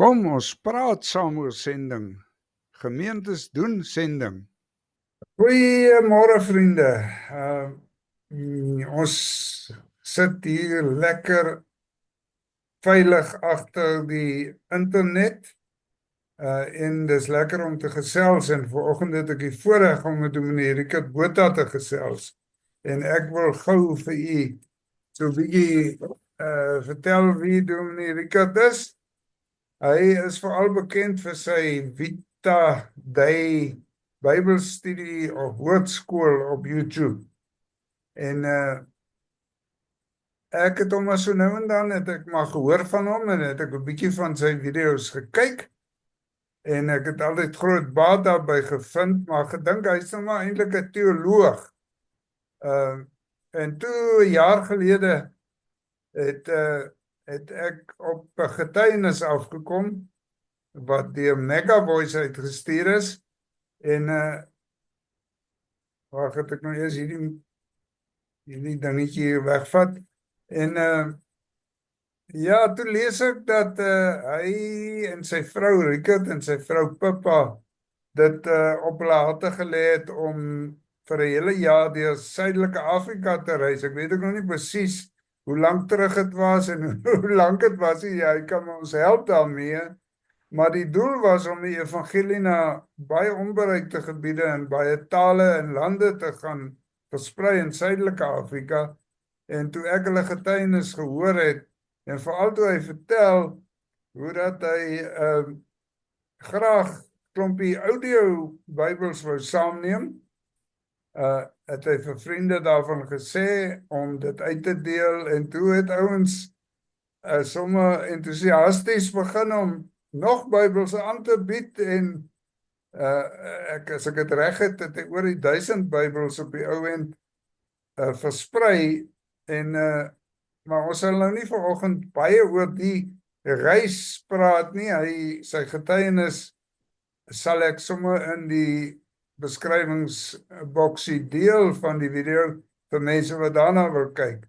Kom, ons praat saam oor sending. Gemeentes doen sending. Goeiemôre vriende. Ons sit hier lekker veilig agter die internet. En dis lekker om te gesels en vanoggend het ek die voorreg om met dominee Richard Botha te gesels. En ek wil gou vir u so 'n bietjie vertel wie dominee Richard is. Hy is veral bekend vir sy Vita Dei Bybelstudie of woordskool op YouTube. En ek het hom so nou en dan het ek maar gehoor van hom en het ek 'n bietjie van sy video's gekyk. En ek het altyd groot baat daarby gevind, maar gedink hy's nou maar eintlik 'n teoloog. En toe 'n jaar gelede het ek op 'n getuienis afgekom wat deur Mega Voice uitgestuur is. En waar het ek nou eers hierdie dingetjie hier wegvat? En ja, toe lees ek dat hy en sy vrou Richard en sy vrou Pippa dit op hulle harte gelê het om vir 'n hele jaar deur Suidelike Afrika te reis. Ek weet ook nog nie presies hoe lank terug dit was en hoe lank dit was nie. Hy kan ons help daarmee. Maar die doel was om die evangelie na baie onbereikte gebiede en baie tale en lande te gaan versprei in Suidelike Afrika. En toe ek hulle getuienis gehoor het, en veral toe hy vertel hoe dat hy graag klompie audio Bybels wou saamneem, het hy vir vriende daarvan gesê om dit uit te deel, en toe het ouens sommer entoesiasties begin om nog Bybelse aan te bied, en as ek het reg het hy oor die 1000 Bybels op die ou end versprei, en maar ons sal nou nie vanoggend baie oor die reis praat nie. Sy getuienis sal ek sommer in die beskrywingsboksie deel van die video vir mense wat daarna wil kyk.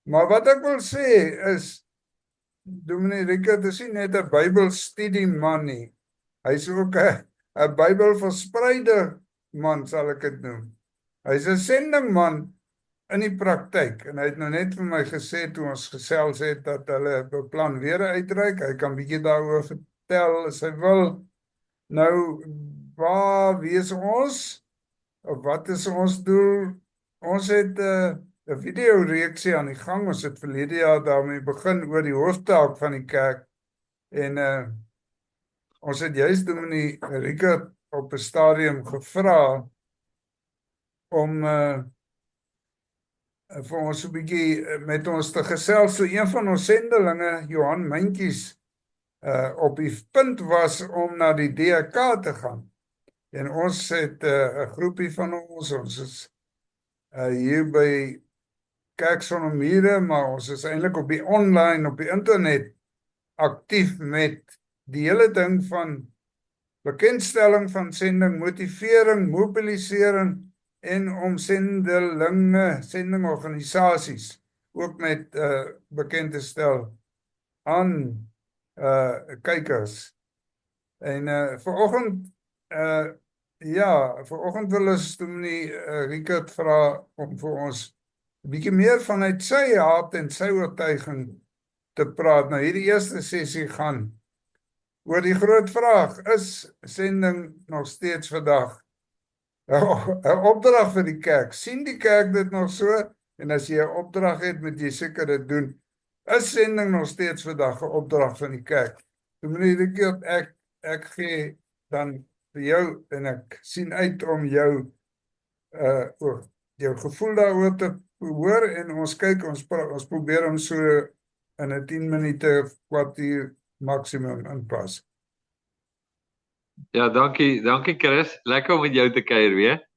Maar wat ek wil sê is, dominee Richard is nie net 'n Bybelstudie man nie. Hy's ook 'n Bybelverspreider man, sal ek dit noem. Hy's 'n sendingman in die praktyk, en hy het nou net vir my gesê toe ons gesels het dat hulle beplan weer uitreik. Hy kan bietjie daaroor vertel as hy wil. Nou, wie is ons? Of wat is ons doel? Ons het 'n videoreeksie aan die gang. Ons het verlede jaar daarmee begin oor die hooftaak van die kerk. En ons het juist dominee Richard op 'n stadium gevra om vir ons 'n bietjie met ons te gesels. So een van ons sendelinge, Johan Myntjies, op die punt was om na die DK te gaan. En ons het 'n groepie van ons is hier by Kerk Sonder Mure, maar ons is eintlik op die online, op die internet aktief met die hele ding van bekendstelling van sending, motivering, mobilisering en om sendingorganisasies ook met bekend te stel aan kykers. En vanoggend vanoggend wil ons dominee Richard vra om vir ons 'n bietjie meer vanuit sy hart en sy oortuiging te praat. Nou hierdie eerste sessie gaan oor die groot vraag: is sending nog steeds vandag 'n opdrag vir die kerk? Sien die kerk dit nog so? En as jy 'n opdrag het, moet jy seker dit doen. Is sending nog steeds vandag 'n opdrag van die kerk? Dominee Richard, ek gee dan vir jou, en ek sien uit om jou gevoel daaroor te hoor, en ons kyk, ons probeer om so in 'n 10 minute, kwartier maksimum inpas. Ja, dankie Chris. Lekker om met jou te kuier weer.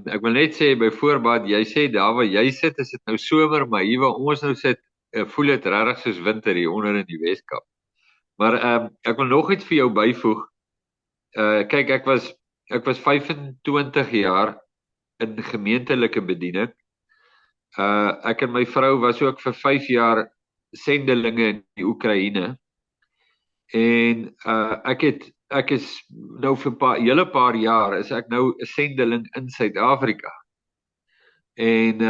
Ek wil net sê by voorbaat, jy sê daar waar jy sit, is dit nou somer, maar hier waar ons nou sit, voel dit regtig soos winter hier onder in die Weskaap. Maar ek wil nog iets vir jou byvoeg. Kyk, ek was 25 jaar in gemeentelike bediening. Ek en my vrou was ook vir 5 jaar sendelinge in die Oekraïne. En ek is nou vir hele paar jaar is ek nou 'n sendeling in Suid-Afrika. En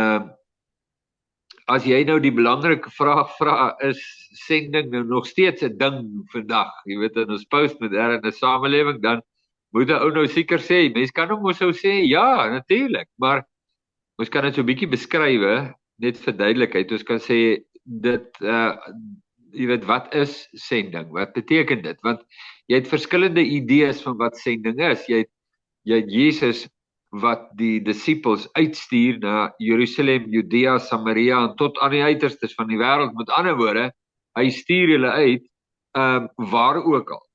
as jy nou die belangrike vraag vra, is sending nou nog steeds 'n ding vandag? Jy weet, in ons postmoderne samelewing, dan moet 'n ou nou seker sê, mens kan hom mos sou sê, ja, natuurlik, maar ons kan dit so 'n bietjie beskryf, net vir duidelikheid. Ons kan sê, jy weet, wat is sending? Wat beteken dit? Want jy het verskillende idees van wat sending is. Jy het Jesus wat die disippels uitstuur na Jerusalem, Judea, Samaria en tot aan die uiterstes van die wêreld. Met ander woorde, hy stuur hulle uit waar ook al.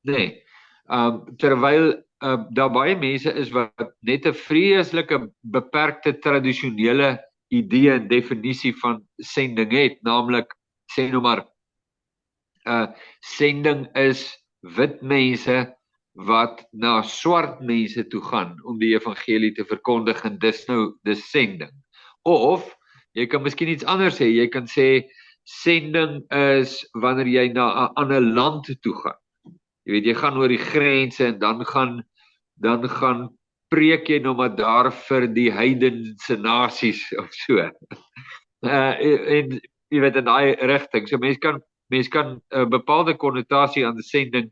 Nee. Terwyl daar baie mense is wat net 'n vreeslike beperkte tradisionele idee en definisie van sending het, naamlik sê nou maar sending is wit mense wat na swart mense toe gaan om die evangelie te verkondig, en dis sending. Of jy kan miskien iets anders sê. Jy kan sê sending is wanneer jy na 'n ander land toe gaan. Jy weet, jy gaan oor die grense en dan gaan preek jy nou maar daar vir die heidense nasies of so. En jy weet, in daai rigting. So mens kan 'n bepaalde konnotasie aan sending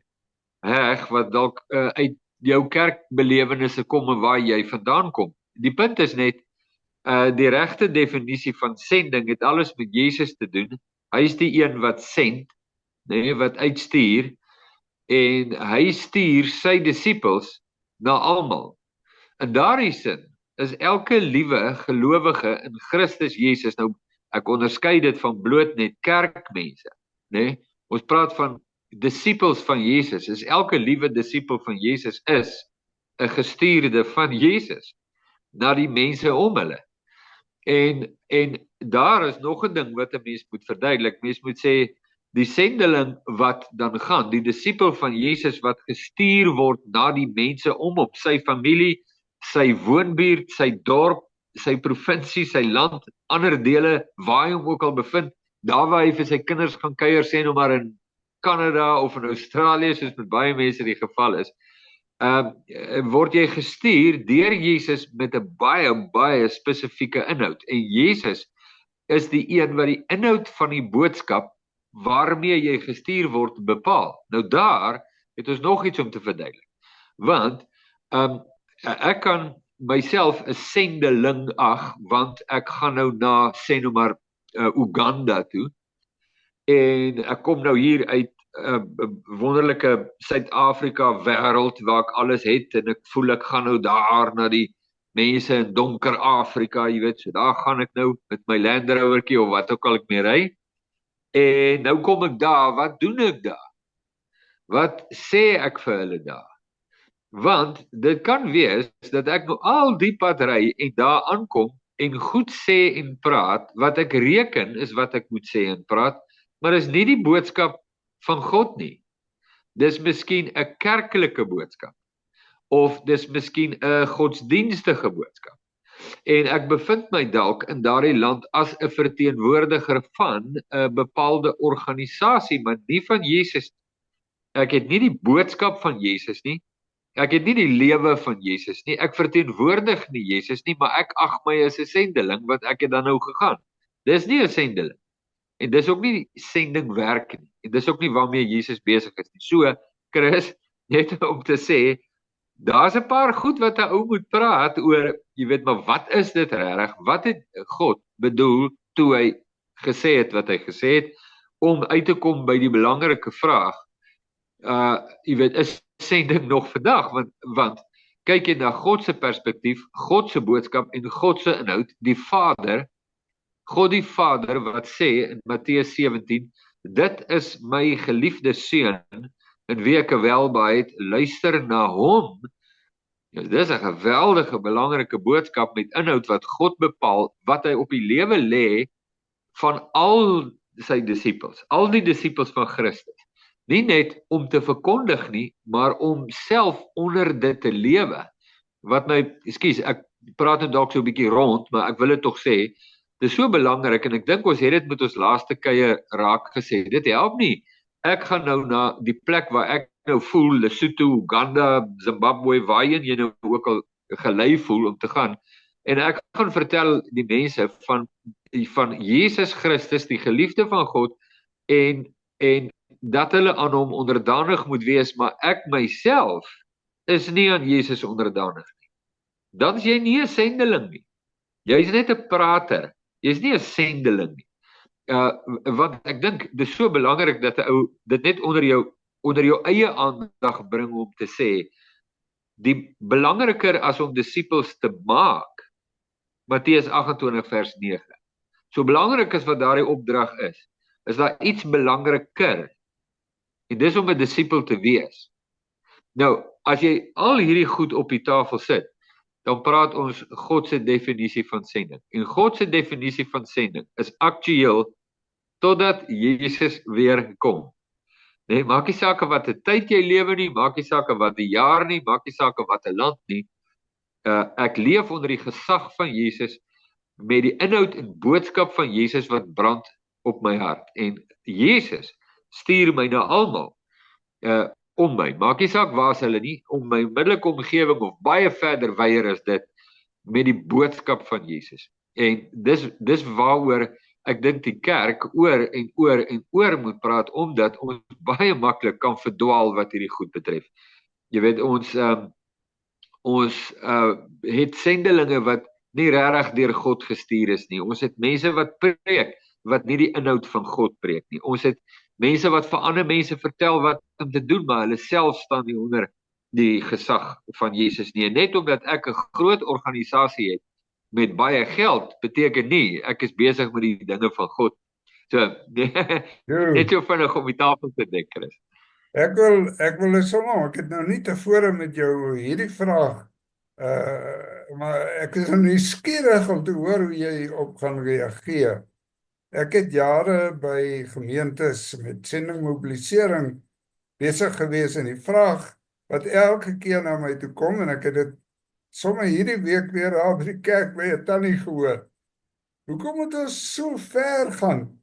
heg wat dalk uit jou kerkbelewennisse kom en waar jy vandaan kom. Die punt is net, die regte definisie van sending het alles met Jesus te doen. Hy is die een wat send, wat uitstuur, en hy stuur sy disippels na almal. In daardie sin is elke liewe gelowige in Christus Jesus, nou ek onderskei dit van bloot net kerkmense, ons praat van disippels van Jesus, is elke liewe disipel van Jesus is 'n gestuurde van Jesus na die mense om hulle. En daar is nog 'n ding wat 'n mens moet verduidelik. Mens moet sê, die sendeling wat dan gaan, die disipel van Jesus wat gestuur word na die mense om op sy familie, sy woonbuurt, sy dorp, sy provinsie, sy land, ander dele, waar hy hom ook al bevind, daar waar hy vir sy kinders gaan kuier, sê nou maar in Kanada of in Australië, soos met baie mense die geval is, word jy gestuur deur Jesus met 'n baie spesifieke inhoud. En Jesus is die een wat die inhoud van die boodskap waarmee jy gestuur word bepaal. Nou daar het ons nog iets om te verduidelik. Want ek kan myself 'n sendeling ag, want ek gaan nou na, sê nou maar, Uganda toe, en ek kom nou hier uit wonderlike Suid-Afrika wêreld waar ek alles het, en ek voel ek gaan nou daar na die mense in donker Afrika, jy weet, so daar gaan ek nou met my Land Rovertjie of wat ook al ek mee ry. En nou kom ek daar, wat doen ek daar? Wat sê ek vir hulle daar? Want dit kan wees dat ek nou al die pad ry en daar aankom en goed sê en praat, wat ek reken is wat ek moet sê en praat, maar is nie die boodskap van God nie. Dis miskien 'n kerklike boodskap, of dis miskien 'n godsdienstige boodskap. En ek bevind my dalk in daardie land as 'n verteenwoordiger van 'n bepaalde organisasie, maar nie van Jesus nie. Ek het nie die boodskap van Jesus nie. Ek het nie die lewe van Jesus nie. Ek verteenwoordig nie Jesus nie, maar ek ag my as 'n sendeling, want ek het dan nou gegaan. Dis nie 'n sendeling. En dis ook nie sending werk nie. En dis ook nie waarmee Jesus besig is nie. So, Chris, net om te sê, daar's 'n paar goed wat 'n ou moet praat oor, jy weet, maar wat is dit regtig? Wat het God bedoel toe hy gesê het wat hy gesê het, om uit te kom by die belangrike vraag, jy weet, is sending nog vandag? Want kyk jy na God se perspektief, God se boodskap en God se inhoud, God die Vader wat sê in Matteus 17, dit is my geliefde seun, in wie ek welbehae het, luister na hom. Dis 'n geweldige belangrike boodskap met inhoud wat God bepaal, wat hy op die lewe lê van al sy disippels, al die disippels van Christus. Nie net om te verkondig nie, maar om self onder dit te lewe. Wat my, ek praat nou dalk so 'n bietjie rond, maar ek wil dit tog sê, dit is so belangrik, en ek dink ons het dit met ons laaste kuier raak gesê, dit help nie ek gaan nou na die plek waar ek nou voel, Lesotho, Uganda, Zimbabwe, waarheen jy nou ook al gelei voel om te gaan, en ek gaan vertel die mense van Jesus Christus, die geliefde van God, en dat hulle aan hom onderdanig moet wees, maar ek myself is nie aan Jesus onderdanig nie. Dan is jy nie 'n sendeling nie. Jy is net 'n prater. Jy is nie 'n sendeling nie. Want ek dink dit is so belangrik dat 'n ou dit net onder jou eie aandag bring om te sê, die belangriker as om disippels te maak, Matteus 28 vers 9. So belangrik as wat daardie opdrag is daar iets belangriker, en dis om 'n disipel te wees. Nou, as jy al hierdie goed op die tafel sit, dan praat ons God se definisie van sending. En God se definisie van sending is aktueel totdat Jesus weer kom. Nee, maak nie saak wat 'n tyd jy lewe nie, maak nie saak wat 'n jaar nie, maak nie saak wat 'n land nie. Ek leef onder die gesag van Jesus met die inhoud en boodskap van Jesus wat brand op my hart. En Jesus stuur my na almal om my. Maak nie saak waar is hulle nie, om my onmiddellike omgewing of baie verder weier as dit, met die boodskap van Jesus. En dis waaroor ek dink die kerk oor en oor moet praat, omdat ons baie maklik kan verdwaal wat hierdie goed betref. Jy weet, ons het sendelinge wat nie regtig deur God gestuur is nie. Ons het mense wat preek, wat nie die inhoud van God preek nie. Ons het mense wat vir ander mense vertel wat om te doen, maar hulle self staan nie onder die gesag van Jesus nie. En net omdat ek 'n groot organisasie het met baie geld, beteken nie ek is besig met die dinge van God. So, net so vinnig om die tafel te dek, Chris. Ek wil sommer, ek het nou nie tevore met jou hierdie vraag, maar ek is nuuskierig om te hoor hoe jy op gaan reageer. Ek het jare by gemeentes met sendingmobilisering besig gewees, en die vraag wat elke keer na my toe kom, en ek het dit sommer hierdie week weer daar by die kerk by 'n tannie gehoor. Hoekom moet ons so ver gaan?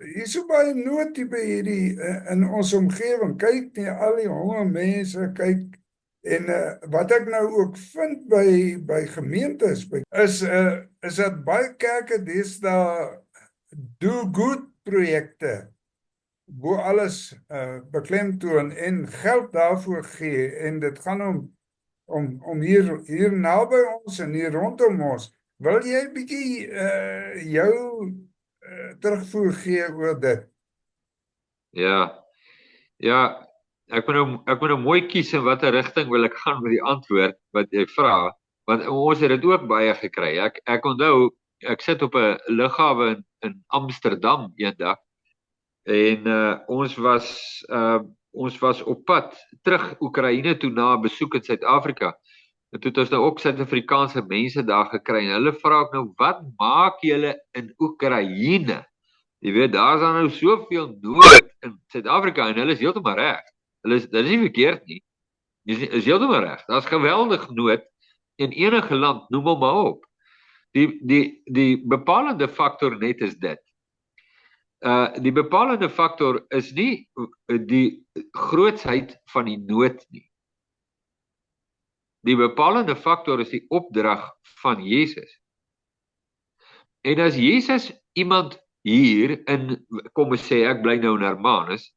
Hier is so baie nood hier by hierdie in ons omgewing. Kyk nie al die honger mense, kyk, en wat ek nou ook vind by gemeentes is dat baie kerke deesdae do good projekte, waar alles beklemtoon en geld daarvoor gee, en dit gaan om hier naby ons en hier rondom ons. Wil jy bietjie jou terugvoer gee oor dit? Ja, ek moet nou mooi kies in watter rigting wil ek gaan met die antwoord wat jy vra, want ons het dit ook baie gekry. Ek onthou, ek sit op 'n lughawe in Amsterdam eendag, en ons was op pad terug Oekraïne toe na 'n besoek in Suid-Afrika. En toe het ons nou ook Suid-Afrikaanse mense daar gekry, en hulle vra ek nou, wat maak julle in Oekraïne? Jy weet, daar is nou soveel nood in Suid-Afrika, en hulle is heeltemal reg. Dit is nie verkeerd nie. Dit is heeltemal reg. Daar is geweldig nood in enige land, noem hom maar op. Die bepalende faktor net is dit. Die bepalende faktor is nie die grootsheid van die nood nie. Die bepalende faktor is die opdrag van Jesus. En as Jesus iemand hier kom ons sê, ek bly nou in Hermanus,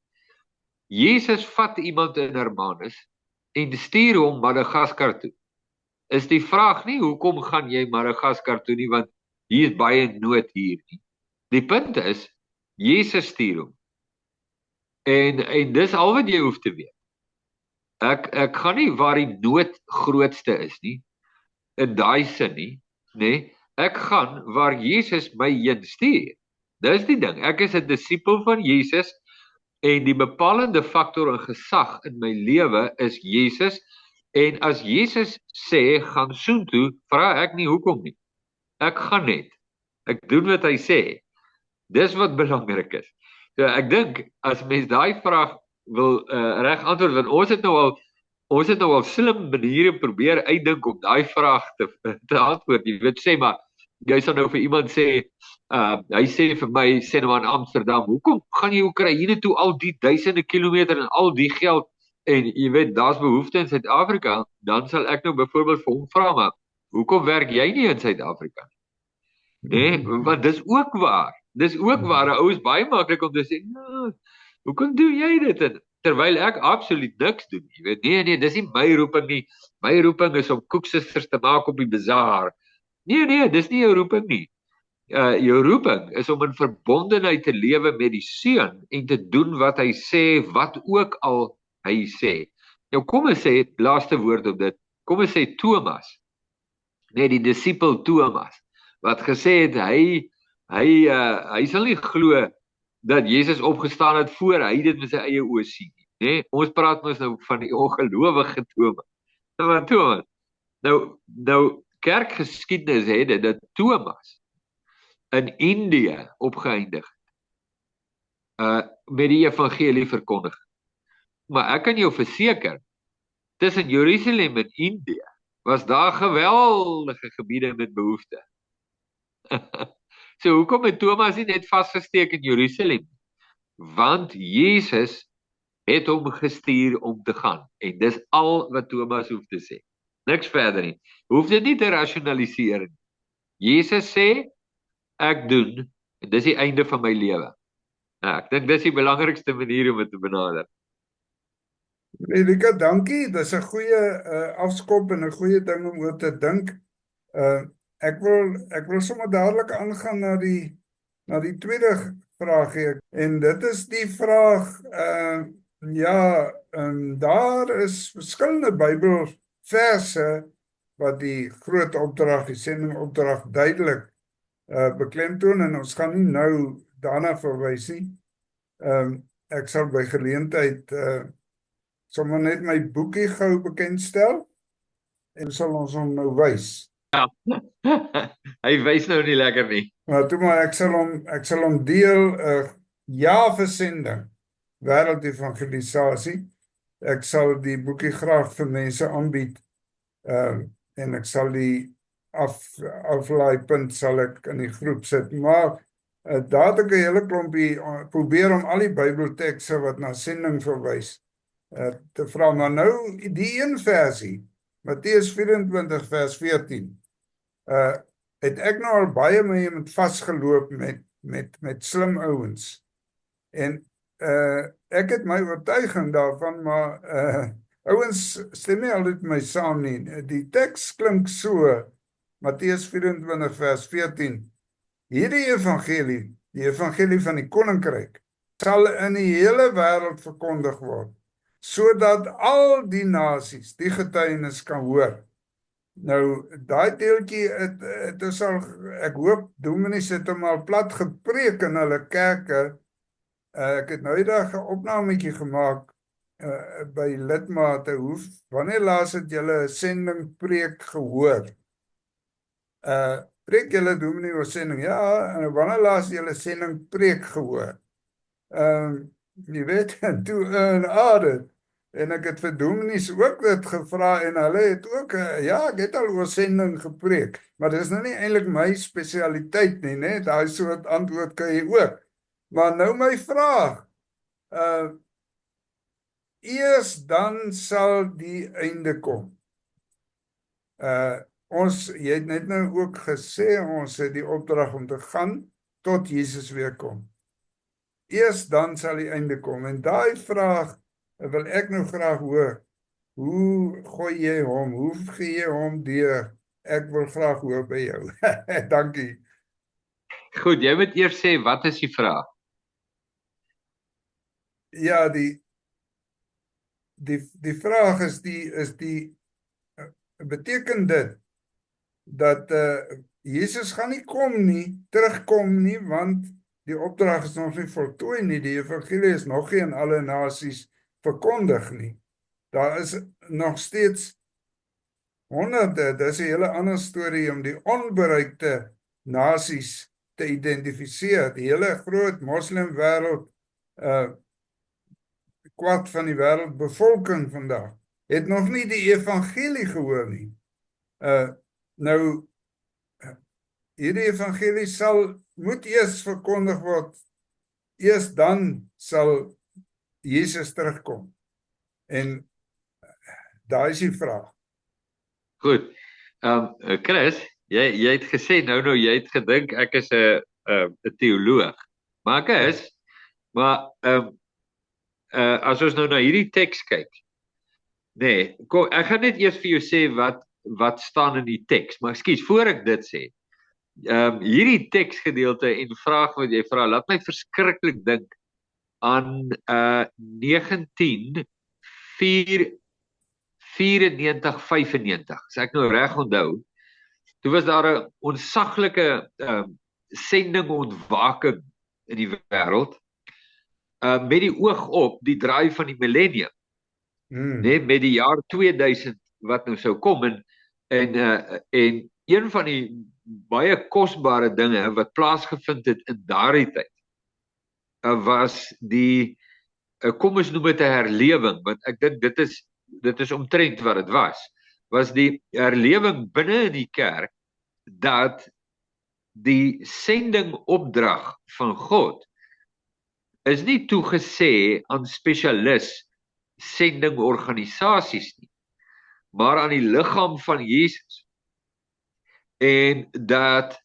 Jesus vat iemand in Hermanus en stuur hom Madagaskar toe. Is die vraag nie, hoekom gaan jy Madagaskar toe nie, want hier is baie nood hier nie. Die punt is, Jesus stuur hom. En dis al wat jy hoef te weet. Ek gaan nie waar die nood grootste is nie, in daai sin nie, nee, ek gaan waar Jesus my heen stuur. Dis die ding, ek is 'n disipel van Jesus, en die bepalende faktor en gesag in my lewe is Jesus, en as Jesus sê, gaan soontoe, vra ek nie hoekom nie. Ek gaan net. Ek doen wat hy sê. Dis wat belangrik is. So ek dink, as mens daai vraag wil reg antwoord, want ons het nou al slim maniere probeer uitdink om daai vraag te antwoord. Jy weet, sê maar, jy sal nou vir iemand sê, hy sê vir my, sê nou in Amsterdam, hoekom gaan jy Oekraïne toe al die duisende kilometer en al die geld, en jy weet, daar's behoefte in Suid-Afrika, dan sal ek nou byvoorbeeld vir hom vra, maar hoekom werk jy nie in Suid-Afrika? Nee, want dis ook waar. Dis ook waar, 'n ou is baie maklik om te sê, nou, hoekom doen jy dit? En terwyl ek absoluut niks doen, jy weet, nee, dis nie my roeping nie. My roeping is om koeksisters te maak op die bazaar. Nee, dis nie jou roeping nie. Jou roeping is om in verbondenheid te lewe met die Seun en te doen wat hy sê, wat ook al hy sê. Nou kom ons sê laaste woord op dit. Kom ons sê Thomas, die disipel Thomas, wat gesê het hy sal nie glo dat Jesus opgestaan het voor hy dit met sy eie oë sien nie. Ons praat mos nou van die ongelowige Thomas. Maar Thomas, nou kerkgeskiedenis het dit dat Thomas in Indië opgeëindig met die evangelie verkondig. Maar ek kan jou verseker, tussen Jerusalem en Indië was daar geweldige gebiede met behoefte. So hoekom het Thomas nie net vasgesteek in Jerusalem? Want Jesus het hom gestuur om te gaan. En dis al wat Thomas hoef te sê. Niks verder nie. Hoef dit nie te rasionaliseer nie. Jesus sê, ek doen, en dis die einde van my lewe. Nou, ek dink dis die belangrikste manier om dit te benader. Rika, dankie. Dis 'n goeie afskop en 'n goeie ding om oor te dink. Ek wil sommer dadelik aangaan na die tweede vraag hier. En dit is die vraag, daar is verskillende Bybelverse wat die groot opdrag, die sendingopdrag duidelik beklemtoon, en ons gaan nie nou daarna verwys nie. Ek sal by geleentheid sommer net my boekie gou bekendstel en sal ons hom nou wys. Hy wys nou nie lekker nie. Maar ek sal hom deel, ja-versending, wêreldevangelisasie. Ek sal die boekie graag vir mense aanbied, en ek sal die aflaaipunt sal ek in die groep sit. Maar daar het ek 'n hele klompie probeer om al die Bybeltekste wat na sending verwys te vra, maar nou die een versie, Matteus 24 vers 14, het ek nou al baie mee vasgeloop met slim ouens, en ek het my oortuiging daarvan, maar ouens stem nie altyd met my saam nie. Die teks klink so, Matteus 24 vers 14, hierdie evangelie, die evangelie van die koninkryk, sal in die hele wêreld verkondig word, sodat al die nasies die getuienis kan hoor. Nou, daai deeltjie het is al, ek hoop dominees het hom al plat gepreek in hulle kerke. Ek het nou eendag 'n opnametjie gemaak by lidmate. Wanneer laas het julle 'n sending preek gehoor? Preek julle dominee oor sending? Ja, en wanneer laas julle sending preek gehoor? Jy weet, en toe dit. En ek het vir dominees ook dit gevra, en hulle het ook, ek het al oor sending gepreek, maar dit is nou nie eintlik my spesialiteit nie, né? Daai soort antwoord kan jy ook. Maar nou my vraag, eers dan sal die einde kom. Jy het net nou ook gesê, ons het die opdrag om te gaan tot Jesus weer kom. Eers dan sal die einde kom, en daai vraag wil ek nou graag hoor. Hoe gooi jy hom? Hoe gee jy hom deur? Ek wil graag hoor by jou. Dankie. Goed, jy moet eers sê, wat is die vraag? Ja, die vraag is beteken dit dat Jesus gaan nie terugkom nie, want die opdrag is nog nie voltooi nie, die evangelie is nog nie in alle nasies verkondig nie. Daar is nog steeds honderde, dis 'n hele ander storie om die onbereikte nasies te identifiseer. Die hele groot moslimwêreld, kwart van die wêreldbevolking vandag, het nog nie die evangelie gehoor nie. Nou, hierdie evangelie moet eers verkondig word, eers dan sal Jesus terugkom. En daar is die vraag. Goed. Chris, jy het gesê nou jy het gedink ek is 'n teoloog. Maar ek is, maar as ons nou na hierdie teks kyk. Nee, kom, ek gaan net eers vir jou sê wat staan in die teks. Maar ekskuus, voor ek dit sê. Hierdie teksgedeelte en vraag wat jy vra, laat my verskriklik dink aan 1994-95, as ek nou reg onthou. Toe was daar 'n onsaglike sendingontwaking in die wêreld, met die oog op die draai van die millennium, met die jaar 2000 wat nou sou kom, en een van die baie kosbare dinge wat plaasgevind het in daardie tyd, was die, kom ons noem dit 'n herlewing, want ek dink dit is omtrent wat dit was die herlewing binne in die kerk, dat die sendingopdrag van God is nie toegesê aan spesialis sendingorganisasies nie, maar aan die liggaam van Jesus. En dat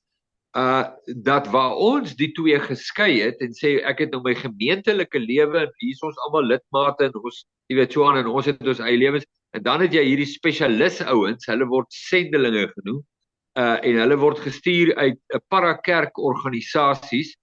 waar ons die twee geskei het en sê ek het nou my gemeentelike lewe en hier is ons almal lidmate en ons, jy weet so aan, en ons het ons eie lewens, en dan het jy hierdie spesialis ouens, hulle word sendelinge genoem, en hulle word gestuur uit 'n parakerk organisasies,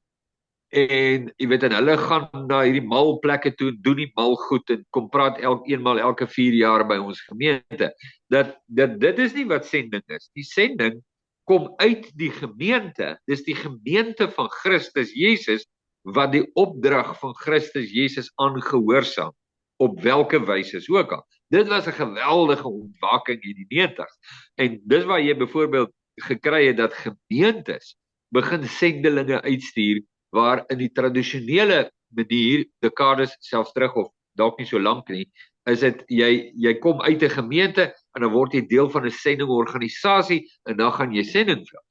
en jy weet, en hulle gaan na hierdie mal plekke toe, doen die mal goed en kom praat eenmaal elke 4 jaar by ons gemeente. Dit is nie wat sending is. Die sending kom uit die gemeente. Dis die gemeente van Christus Jesus wat die opdrag van Christus Jesus aangehoorsaam, op welke wyse ook al. Dit was 'n geweldige ontwaking in die 90's. En dis waar jy byvoorbeeld gekry het dat gemeentes begin sendelinge uitstuur, waar in die tradisionele manier, dekades selfs terug, of dalk nie so lank nie, is dit, jy kom uit 'n gemeente, en dan word jy deel van 'n sendingorganisasie, en dan gaan jy sending veld.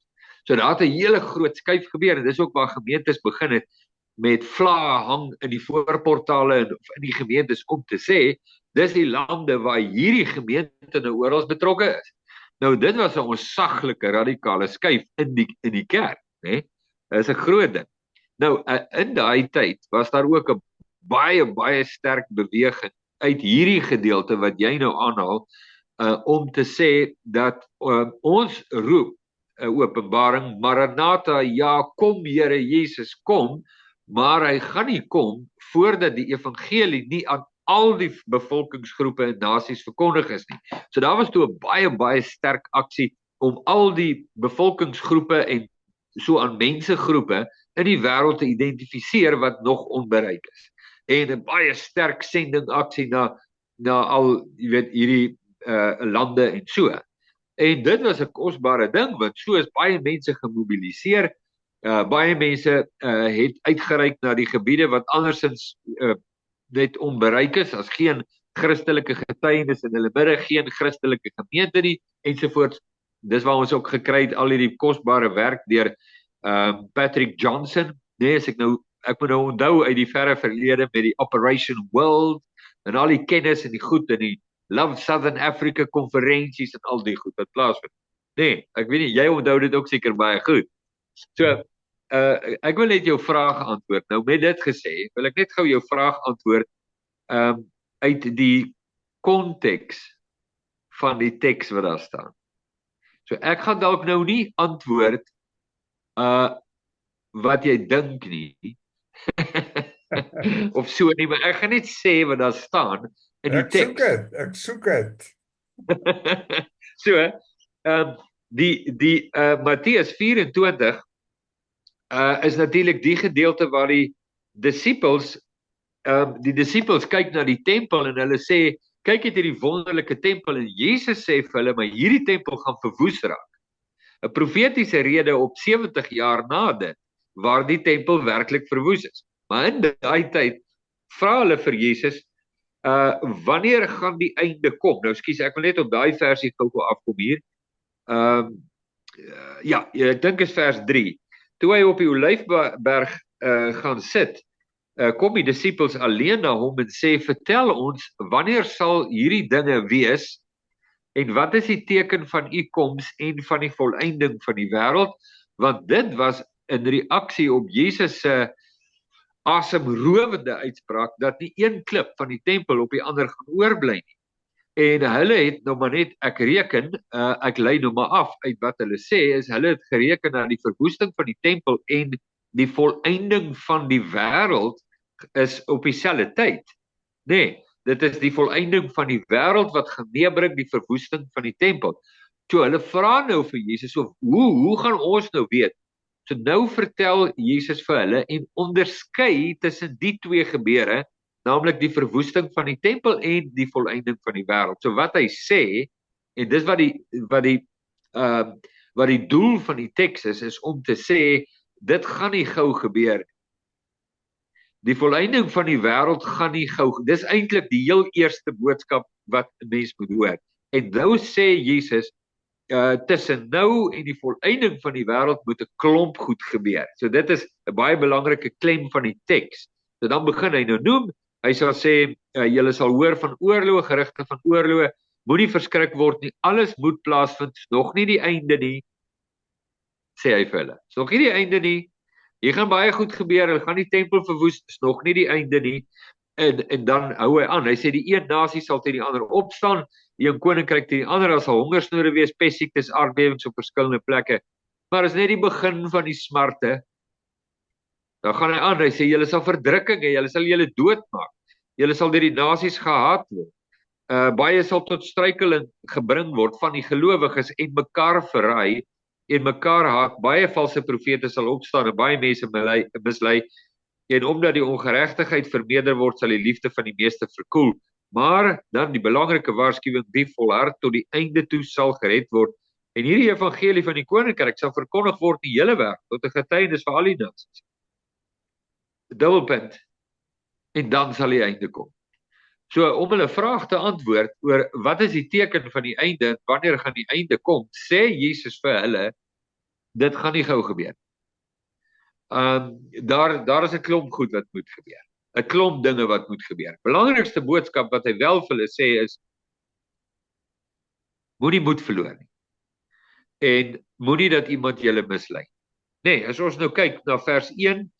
So daar het 'n hele groot skuif gebeur, en dis ook waar gemeentes begin het, met vlae hang in die voorportale, of in die gemeentes, om te sê, dis die lande waar hierdie gemeente nou oral betrokke is. Nou dit was 'n onsaglike radikale skuif in die kerk, né? Dit is 'n groot ding. Nou, in daai tyd was daar ook 'n baie sterk beweging uit hierdie gedeelte wat jy nou aanhaal, om te sê dat ons roep, Openbaring, Maranatha, ja, kom Here Jesus, kom, maar hy gaan nie kom voordat die evangelie nie aan al die bevolkingsgroepe en nasies verkondig is nie. So daar was toe 'n baie sterk aksie om al die bevolkingsgroepe en so aan mensegroepe in die wêreld te identifiseer wat nog onbereik is. En 'n baie sterk sendingaksie na al, jy weet, hierdie lande en so. En dit was 'n kosbare ding, want so is baie mense gemobiliseer. Baie mense het uitgereik na die gebiede wat andersins net onbereik is, as geen Christelike getuienis in hulle midde, geen Christelike gemeente nie, ensovoorts. Dis waar ons ook gekry het al hierdie kosbare werk deur Patrick Johnson, nee, ek moet nou onthou uit die verre verlede met die Operation World, en al die kennis en die goed, en die Love Southern Africa konferensies en al die goed wat plaasvind. Nee, ek weet nie, jy onthou dit ook seker baie goed. So, ek wil net jou vraag antwoord. Nou met dit gesê, wil ek net gou jou vraag antwoord uit die konteks van die teks wat daar staan. So ek gaan dalk nou nie antwoord wat jy dink nie. Of so nie, maar ek gaan net sê wat daar staan in die teks. Ek soek het. So, die Matteus 24 is natuurlik die gedeelte waar die disippels kyk na die tempel en hulle sê, kyk het hierdie wonderlike tempel, en Jesus sê vir hulle, maar hierdie tempel gaan verwoes raak. 'n Profetiese rede op 70 jaar na dit, waar die tempel werklik verwoes is. Maar in daai tyd vra hulle vir Jesus, wanneer gaan die einde kom? Nou skus, ek wil net op daai versie gou afkom hier. Ja, ek dink is vers 3. Toe hy op die Olyfberg gaan sit, kom die disippels alleen na hom en sê, vertel ons, wanneer sal hierdie dinge wees en wat is die teken van u koms en van die volëinding van die wêreld? Want dit was in reaksie op Jesus se asemrowende uitspraak dat nie een klip van die tempel op die ander gaan oorbly nie. En hulle het nou maar net, ek reken, ek lei nou maar af uit wat hulle sê, is hulle het gereken na die verwoesting van die tempel en die volëinding van die wêreld is op dieselfde tyd. Nee, dit is die volëinding van die wêreld wat gaan meebring die verwoesting van die tempel. So hulle vra nou vir Jesus, hoe gaan ons nou weet? So nou vertel Jesus vir hulle en onderskei tussen die twee gebeure, naamlik die verwoesting van die tempel en die volëinding van die wêreld. So wat hy sê, en dis wat die doel van die teks is om te sê, dit gaan nie gou gebeur. Die volëinding van die wêreld gaan nie gou, dis eintlik die heel eerste boodskap wat 'n mens moet hoor. En nou sê Jesus, tussen nou en die volëinding van die wêreld moet 'n klomp goed gebeur. So dit is 'n baie belangrike klem van die teks. So dan begin hy nou noem, hy sal sê, julle sal hoor van oorloë, gerugte van oorloë, moenie verskrik word nie, alles moet plaasvind, is nog nie die einde nie, sê hy vir hulle. Is nog nie die einde nie, hier gaan baie goed gebeur, hulle gaan die tempel verwoes, is nog nie die einde nie, en dan hou hy aan, hy sê die een nasie sal teen die ander opstaan, die een koninkryk teen die ander, daar sal hongersnoode wees, pestsiektes, aardbewings op verskillende plekke, maar is net die begin van die smarte. Dan gaan hy aan, hy sê, julle sal verdrukkinge, julle sal julle doodmaak, julle sal deur die nasies gehaat word, baie sal tot struikeling gebring word van die gelowiges en mekaar verraai en mekaar haat, baie valse profete sal opstaan en baie mense mislei, en omdat die ongeregtigheid vermeerder word, sal die liefde van die meeste verkoel. Maar dan die belangrike waarskuwing, wie volhard tot die einde toe sal gered word. En hierdie evangelie van die koninkryk sal verkondig word in die hele wêreld tot 'n getuienis vir al die nasies. Dubbelpunt. En dan sal die einde kom. So om hulle vraag te antwoord oor wat is die teken van die einde en wanneer gaan die einde kom, sê Jesus vir hulle, dit gaan nie gou gebeur. Daar is 'n klomp goed wat moet gebeur. 'n Klomp dinge wat moet gebeur. Belangrikste boodskap wat hy wel vir hulle sê is, moenie moed verloor nie. En moenie dat iemand julle mislei. Nee, as ons nou kyk na vers 1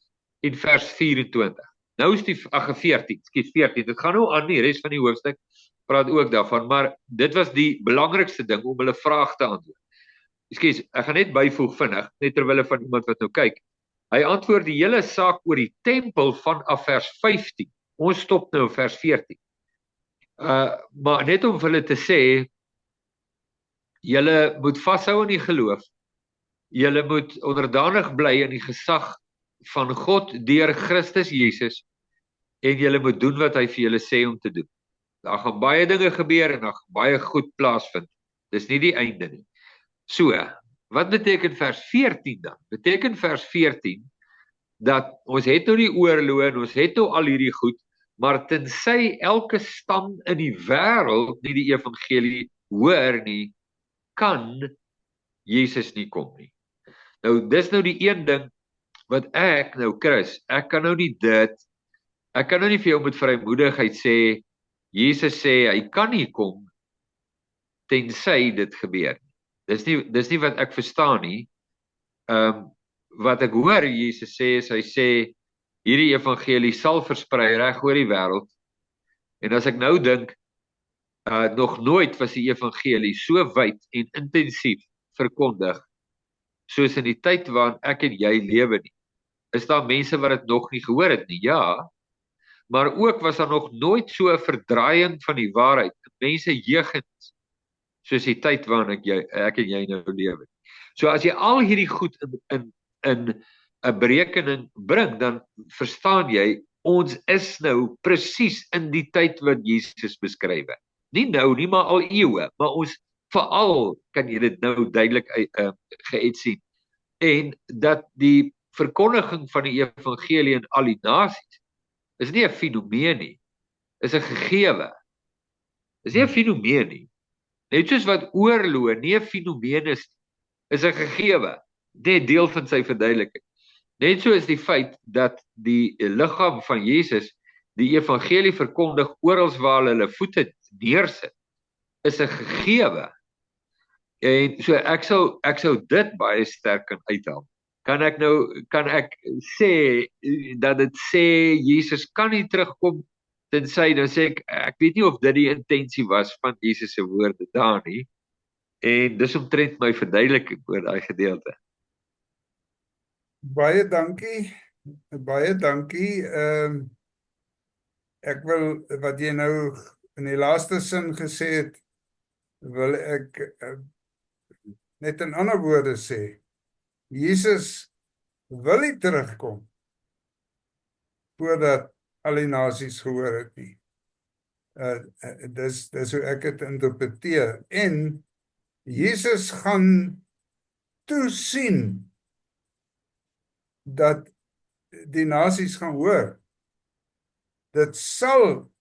en vers 24. Nou is die 14, dit gaan nou aan die res van die hoofstuk, praat ook daarvan, maar dit was die belangrikste ding om hulle vraag te antwoord. Ek gaan net byvoeg vinnig, net terwille van iemand wat nou kyk. Hy antwoord die hele saak oor die tempel vanaf vers 15. Ons stop nou vers 14. Maar net om vir hulle te sê, julle moet vashou aan die geloof, julle moet onderdanig bly aan die gesag van God deur Christus Jesus, en julle moet doen wat hy vir julle sê om te doen. Daar gaan baie dinge gebeur en daar gaan baie goed plaasvind. Dis nie die einde nie. So, wat beteken vers 14 dan? Beteken vers 14 dat ons het nou die oorloë en ons het nou al hierdie goed, maar tensy elke stam in die wêreld nie die evangelie hoor nie, kan Jesus nie kom nie. Nou, dis nou die een ding wat ek nou, Chris, ek kan nou nie vir jou met vrymoedigheid sê, Jesus sê, hy kan nie kom, tensy dit gebeur. Dis nie wat ek verstaan nie. Wat ek hoor Jesus sê, is hy sê, hierdie evangelie sal versprei reg oor die wêreld, en as ek nou dink, nog nooit was die evangelie so wyd en intensief verkondig, soos in die tyd waarin ek en jy lewe nie. Is daar mense wat dit nog nie gehoor het nie? Ja, maar ook was daar nog nooit so 'n verdraaiing van die waarheid, mense jeugens, soos die tyd waarin ek en jy nou lewe. So as jy al hierdie goed in 'n berekening bring, dan verstaan jy, ons is nou presies in die tyd wat Jesus beskryf het. Nie nou nie, maar al eeue, maar ons veral kan jy dit nou duidelik geuit sien. En dat die verkondiging van die evangelie in al die nasies is nie 'n fenomeen nie, is 'n gegewe. Is nie 'n fenomeen nie. Net soos wat oorloë nie 'n fenomeen is, is 'n gegewe, net deel van sy verduideliking. Net so is die feit dat die liggaam van Jesus die evangelie verkondig oral waar hulle voete neersit, is 'n gegewe. En so ek sou dit baie sterk kan uithaal. Kan ek sê dat dit sê Jesus kan nie terugkom tensy, dan sê ek weet nie of dit die intensie was van Jesus se woorde daar nie. En dis omtrent my verduideliking oor daai gedeelte. Baie dankie. Baie dankie. Ek wil wat jy nou in die laaste sin gesê het, wil ek net in ander woorde sê. Jesus wil nie terugkom voordat al die nasies gehoor het nie. Dis hoe ek dit interpreteer. En Jesus gaan toesien dat die nasies gaan hoor. Dit sal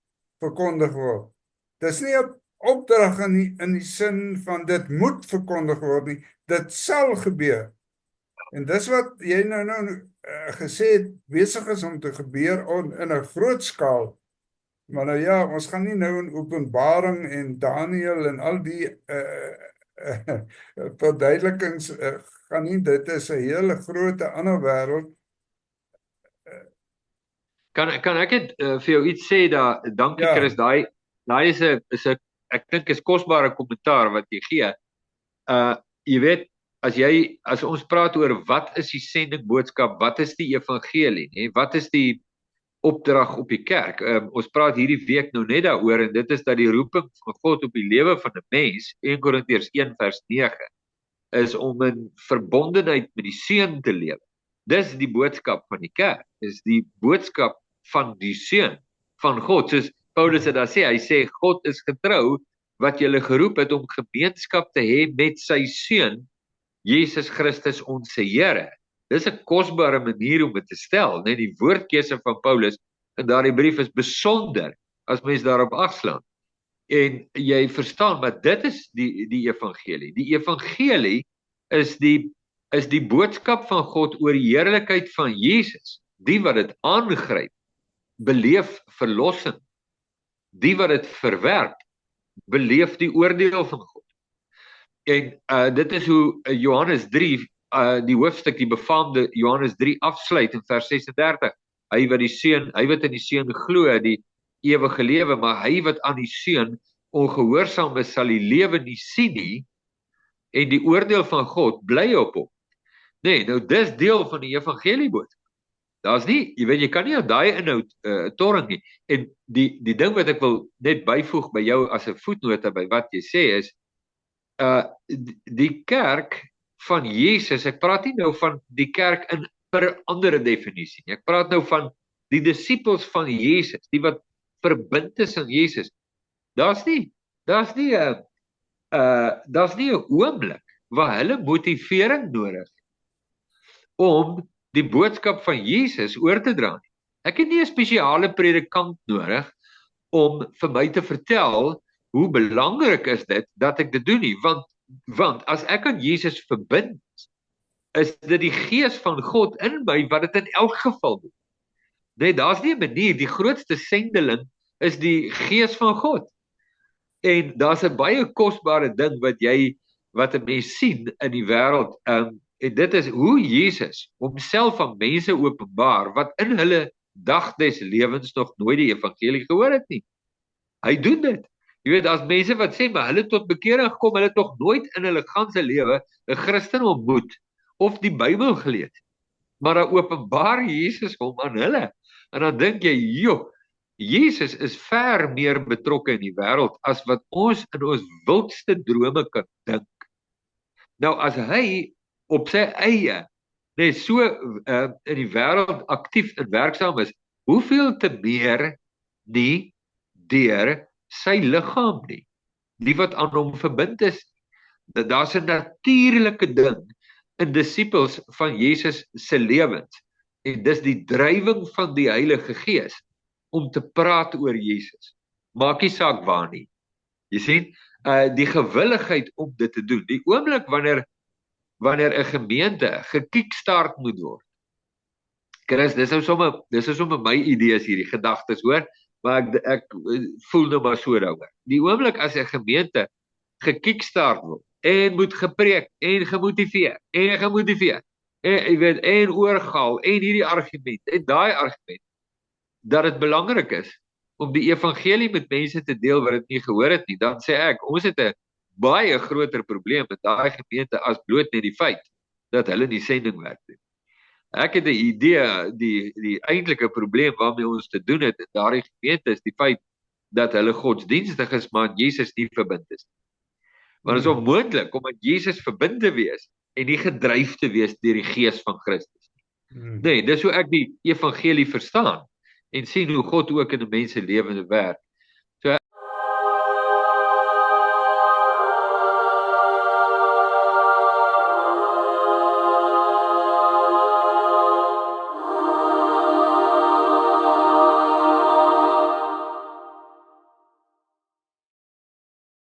verkondig word. Dis nie 'n opdrag in die sin van dit moet verkondig word nie. Dit sal gebeur. En dis wat jy nou gesê het, besig is om te gebeur in 'n groot skaal. Maar nou ja, ons gaan nie nou in Openbaring en Daniël en al die verduidelikings gaan nie, dit is 'n hele groot ander wêreld. Kan ek dit vir jou iets sê daar? Dankie Ja. Chris, daai is 'n ek dink is kosbare kommentaar wat jy gee. Jy weet, as ons praat oor wat is die sendingboodskap, wat is die evangelie, hè? Wat is die opdrag op die kerk? Ons praat hierdie week nou net daaroor, en dit is dat die roeping van God op die lewe van 'n mens, 1 Korintiërs 1 vers 9, is om in verbondenheid met die Seun te lewe. Dis die boodskap van die kerk, is die boodskap van die Seun van God, soos Paulus dit daar sê. Hy sê God is getrou wat julle geroep het om gemeenskap te hê met sy Seun Jesus Christus ons Here. Dis 'n kosbare manier om dit te stel, net die woordkeuse van Paulus in daardie brief is besonder as mens daarop agslaan. En jy verstaan, maar dit is die evangelie. Die evangelie is die boodskap van God oor die heerlikheid van Jesus. Die wat dit aangryp, beleef verlossing. Die wat dit verwerp, beleef die oordeel van God. En dit is hoe Johannes 3, die hoofstuk, die befaamde Johannes 3 afsluit in vers 36. Hy wat in die Seun glo, die ewige lewe, maar hy wat aan die Seun ongehoorsaam is, sal die lewe nie sien nie, en die oordeel van God bly op hom. Nee, nou dis deel van die evangelieboodskap. Daar's nie, jy weet, jy kan nie op daai inhoud torring nie. En die ding wat ek wil net byvoeg by jou as 'n voetnota by wat jy sê is, die kerk van Jesus, ek praat nie nou van die kerk in per andere definisie nie. Ek praat nou van die disippels van Jesus, die wat verbind is aan Jesus. Daar's nie 'n oomblik waar hulle motivering nodig het om die boodskap van Jesus oor te dra nie. Ek het nie 'n spesiale predikant nodig om vir my te vertel hoe belangrik is dit dat ek dit doen nie, want as ek aan Jesus verbind, is dit die gees van God in my wat dit in elk geval doen. Nee, daar's nie 'n manier, die grootste sendeling is die gees van God. En daar's 'n baie kosbare ding wat 'n mens sien in die wêreld, en dit is hoe Jesus homself aan mense openbaar wat in hulle dag des lewens nog nooit die evangelie gehoor het nie. Hy doen dit. Jy weet, daar's mense wat sê, maar hulle tot bekering gekom, hulle het nog nooit in hulle ganse lewe 'n Christen ontmoet of die Bybel gelees. Maar dan openbaar Jesus hom aan hulle. En dan dink jy, joh, Jesus is ver meer betrokke in die wêreld as wat ons in ons wildste drome kan dink. Nou as hy op sy eie net so in die wêreld aktief en werksaam is, hoeveel te meer nie deur sy liggaam nie, die wat aan hom verbind is. Daar's 'n natuurlike ding in disippels van Jesus se lewens, en dis die drywing van die Heilige Gees om te praat oor Jesus. Maak nie saak waar nie. Jy sien, die gewilligheid om dit te doen. Die oomblik wanneer wanneer 'n gemeente gekickstart moet word. Chris, dis nou sommer my idees hierdie gedagtes, hoor, maar ek voel nou maar so daaroor. Die oomblik as 'n gemeente gekickstart word en moet gepreek en gemotiveer en jy weet en oorgaal en hierdie argument en daai argument dat dit belangrik is om die evangelie met mense te deel wat dit nie gehoor het nie, dan sê ek, ons het 'n baie groter probleem met daai gemeente as bloot net die feit dat hulle nie sendingwerk doen. Ek het 'n idee, die eintlike probleem waarmee ons te doen het in daardie gemeente is die feit dat hulle godsdienstig is, maar aan Jesus nie verbind is. Want dit is onmoontlik om aan Jesus verbind te wees en nie gedryf te wees deur die gees van Christus. Nee, dis hoe ek die evangelie verstaan en sien hoe God ook in 'n mens se lewens werk.